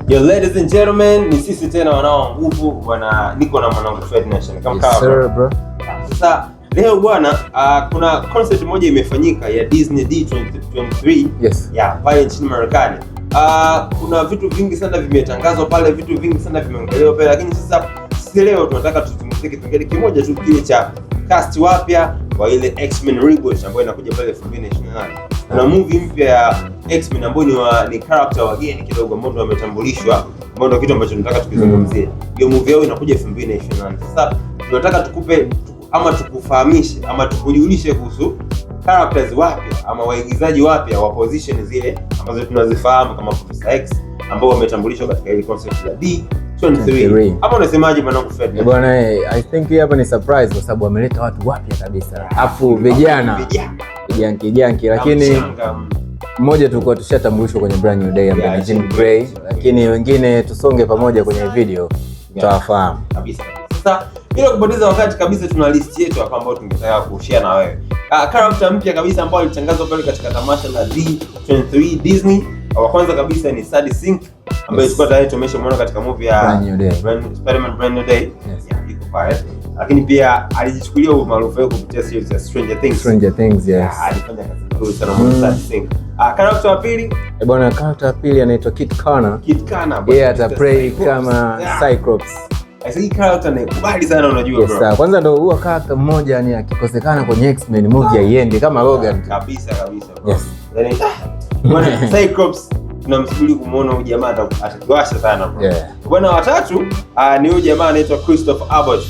Yo, ladies and gentlemen, ni sisi tena wanao nguvu bwana, niko na mwanangu Fred Nation kama kawa. Yes sir bro. Sasa leo bwana, kuna concert moja imefanyika ya Disney D23 yes, ya pale nchini Marekani. Kuna vitu vingi sana vimetangazwa pale, vitu vingi sana vimeongelewa pale, lakini sasa sisi leo tunataka tuzungumzie kipengele kimoja tu, kile cha cast wapya wa ile X-Men reboot ambayo inakuja pale 2028. Kuna movie mpya ya X-Men ambayo ni character wageni kidogo ambao wametambulishwa, ambao ndio kitu ambacho tunataka tukizungumzie. Hiyo movie yao inakuja 2028. Sasa tunataka tukupe ama tukufahamishe ama tukujulishe kuhusu characters wapya ama waigizaji wapya wa position zile ambazo tunazifahamu kama Professor X ambao wametambulishwa katika ile concept ya D23. Hapo unasemaje mwanangu Fred? Bwana, I think hapa ni surprise kwa sababu wameleta watu wapya kabisa. Alafu vijana janki, lakini mmoja tulikuwa tushatambulishwa kwenye Brand New Day ambaye ni Jean Grey, lakini wengine tusonge pamoja kwenye video tutawafahamu kabisa. Sasa bila kupoteza wakati kabisa, tuna list yetu hapa ambayo tungetaka kushare na wewe. Character mpya kabisa ambayo ilitangazwa pale katika tamasha la D23 Disney. Wa kwanza kabisa ni Sadie Sink ambaye tulikuwa tayari tumeshamuona katika movie ya Spider-Man Brand New Day. Iko pale. Lakini pia alijichukulia umaarufu wake kupitia series ya Stranger Things. Yes. Alifanya kazi nzuri sana Sadie Sink. Character wa pili bwana, character wa pili anaitwa Kit Connor. Yeye ataplay kama Cyclops. Hii character ni kubali sana, unajua bro. Yes, kwanza ndio huwa character mmoja ni akikosekana kwenye X-Men movie haiende kama Logan. Kabisa. Yes. Yaani bwana Cyclops tunamsubiri kumuona huyu jamaa atakiwasha sana bro. Bwana watatu ni huyu jamaa anaitwa Christopher Abbott.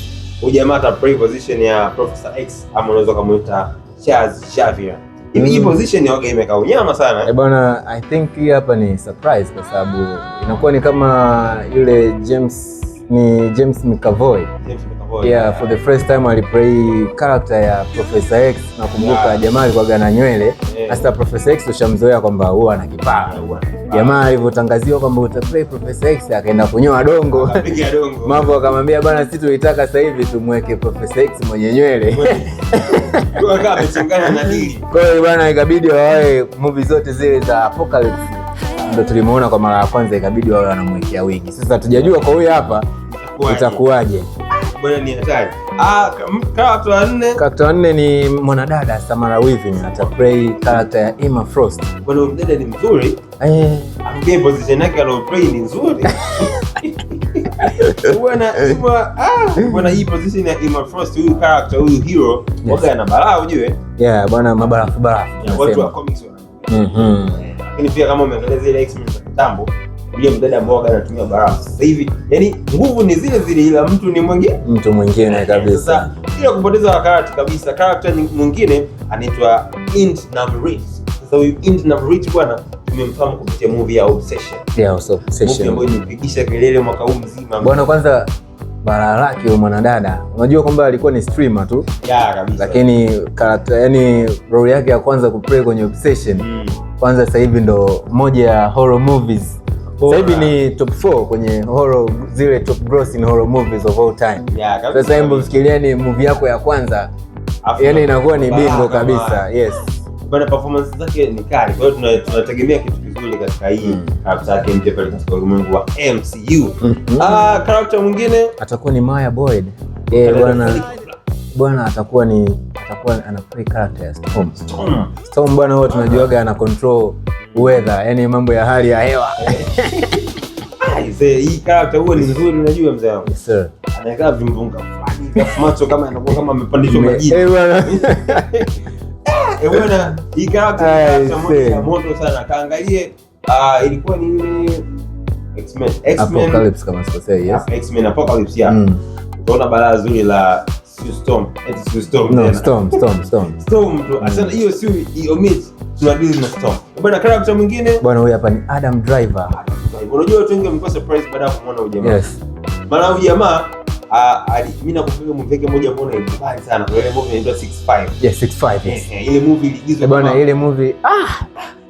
Huyu jamaa ataplay position ya Professor X ama unaweza kumuita Charles Xavier. Hii position ya imekaa unyama sana. Bwana, I think hii hapa ni surprise kwa sababu inakuwa ni kama yule James McAvoy. Yeah, for the first time aliplay character ya Professor X. Nakumbuka jamaa alikuwa na nywele. Hasa Professor X ushamzoea kwamba huwa ana kipawa. Jamaa alivyotangaziwa kwamba utaplay Professor X akaenda kunyoa dongo. Akapiga dongo. Mambo akamwambia bwana, sisi tulitaka sasa hivi tumweke Professor X mwenye nywele. Kwa amechanganya na dili. Kwa hiyo bwana, ikabidi wawe movie zote zile za Apocalypse. Ndio tulimuona kwa mara ya kwanza, ikabidi wawe wanamwekea wigi. Sasa tujajua kwa huyu hapa itakuwaje. Bwana ni hatari. Character wa nne ni mwanadada Samara Weaving, ataplay character ya Emma Frost. Bwana mdada ni mzuri. Ambaye position yake anayoplay ni nzuri. Bwana hii position ya Emma Frost, huyu character, huyu hero, waga ana balaa ujue. Yeah, bwana mabarafu. Watu wa comics wana. Lakini pia kama umeangalia zile X-Men za kitambo, yule mdada ambao anatumia barafu. Sasa hivi, yani nguvu ni zile zile ila mtu ni mtu mwingine kabisa. Sasa bila kupoteza wakati kabisa, character mwingine anaitwa Int Navarrete. Sasa huyu Int Navarrete bwana tumemfahamu kupitia movie ya Obsession. Movie ambayo ilipigisha kelele mwaka huu mzima. Bwana, kwanza bara lake yule mwanadada, unajua kwamba alikuwa ni streamer tu. Kabisa. Lakini character, yani role yake ya kwanza kuplay kwenye Obsession. Kwanza sasa hivi ndo moja ya horror movies. Sasa hivi ni top 4 kwenye horror, zile top grossing horror movies of all time. Sasa hebu fikiria ni movie yako ya kwanza. Yani inakuwa ni bingo kabisa. Yes. Bwana performance zake ni kali. Kwa hiyo tunategemea kitu kizuri katika hii character yake mpya pale katika ulimwengu wa MCU. Character mwingine atakuwa ni Maya Boyd. Bwana atakuwa ana play character ya Storm bwana, huwa tunajuaga ana control weather, yani mambo ya hali ya hewa. Hii character huwa ni nzuri, unajua mzee wangu. Yes sir. Anakaa vimbunga fulani, macho kama anakuwa kama amepandishwa majini. Bwana, hii character moja moto sana. Kaangalie ilikuwa ni ile X-Men Apocalypse kama sikosei. Yes, X-Men Apocalypse. Utaona balaa zuri la Storm. Storm tu. Asante, hiyo si omit. Tunadili na Storm. Bwana, character mwingine bwana, huyu hapa ni Adam Driver. Unajua watu wengi wamekuwa surprise baada ya kumuona huyu jamaa. Yes. Maana huyu jamaa mimi nakupiga movie yake moja mbona ilibali sana. Ile movie inaitwa 65. Yes, 65. Yes. Ile movie iligizwa bwana, ile movie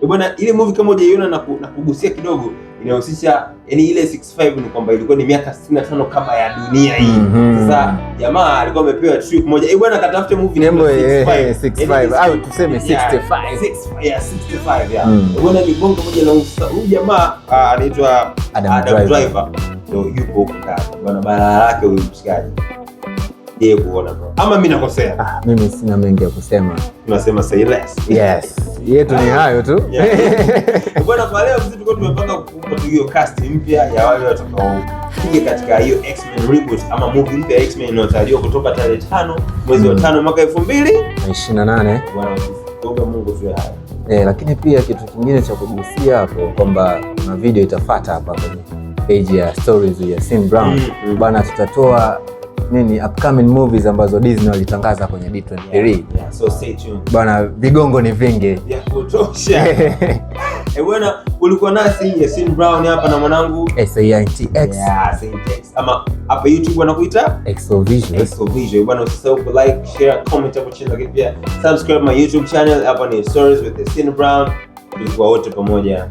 bwana, ile movie kama hujaiona na kugusia kidogo, inahusisha yani ile 65 ni kwamba ilikuwa ni miaka 65 kama ya dunia hii. Sasa jamaa alikuwa amepewa trip moja. Bwana katafute movie namba 65 au tuseme 65. Yeah, 65. Bwana ni bongo moja la huyu jamaa anaitwa Adam Driver. Ndio yupo huko ndani. Bwana balaa lake huyu mshikaji. Yeye kuona bro. Ama mimi nakosea? Mimi sina mengi ya kusema. Tunasema say less. Yes. Yetu ni hayo tu. Bwana, kwa leo sisi tulikuwa tumepanga kukupa hiyo cast mpya ya wale watakao kuja katika hiyo X-Men reboot ama movie mpya ya X-Men inayotarajiwa kutoka tarehe 5 mwezi wa 5 mwaka 2028. Bwana, tuombe Mungu tuwe hai. Lakini pia kitu kingine cha kugusia hapo kwamba kuna video itafuata hapa kwenye page ya stories ya Sin Brown. Bwana, tutatoa upcoming movies ambazo Disney walitangaza kwenye D23. So stay tuned. Bwana, vigongo ni vingi. Kutosha. Bwana, ulikuwa nasi Yasin Brown hapa na mwanangu SAINTX. SAINTX. Ama hapa YouTube wanakuita Exovisual. Bwana, usisahau ku like, share, comment hapo chini, lakini pia subscribe my YouTube channel. Hapa ni Stories with Yasin Brown. Tulikuwa wote pamoja.